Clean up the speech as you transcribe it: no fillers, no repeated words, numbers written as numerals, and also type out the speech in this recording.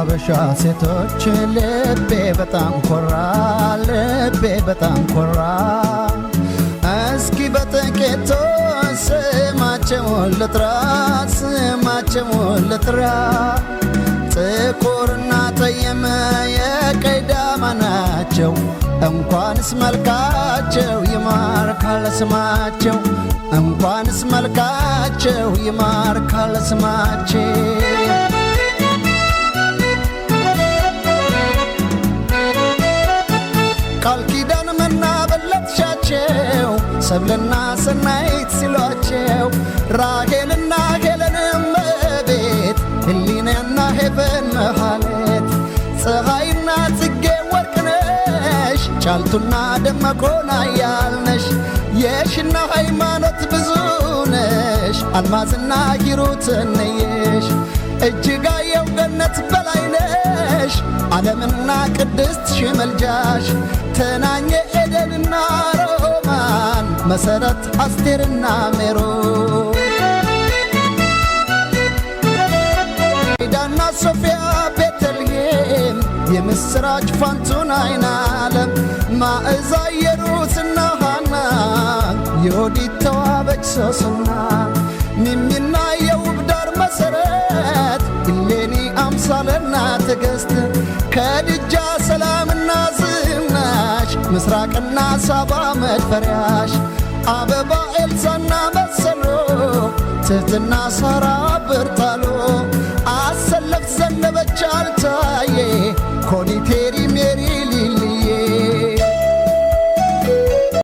ያበሻ ሴቶች ልቤ በጣም ኮራ ልቤ በጣም ኮራ እስኪ በጥቂቱ ስማቸውን ልጥራ ጥቁርና ጠየም የቀይ ዳማ ናቸው እንኳንስ መልካቸው ይማርካል ስማቸው እንኳንስ መልካቸው ይማርካል ስማቸው ቃል ኪዳን መናበለትሻቸው ሰብልና ሰናይት ሲሏቸው ራሔልና ሄለንም ቤት ህሊናና ሄቨን መሃሌት ፀሐይና ጽጌ ወርቅነሽ ጫልቱና ደመቆና ያልነሽ የሽና ሃይማኖት ብዙ ነሽ አልማዝና ሂሩት ነየሽ እጅጋየሁ ገነት በላይነሽ ዓለምና ቅድስት ሽመልጃሽ ተናኘ ኤደንና ሮማን መሰረት አስቴርና ሜሮን ዳና ሶፊያ ቤተልሔም የምስራች ፋንቱን አይናለም ማዕዛ ኢየሩስና ሃና የወዲት ተዋበች ሶስና ሚሚና የውብዳር መሰረት ኢሌኒ አምሳለና ትዕግስት ከድጃ ሰላምና ዝናሽ ምስራቅና ሳባ መድፈሪያሽ አበባ ኤልሳና መሰሎ ትህትና ሳራ ብርታሎ አሰለፍ ዘነበች አልታየ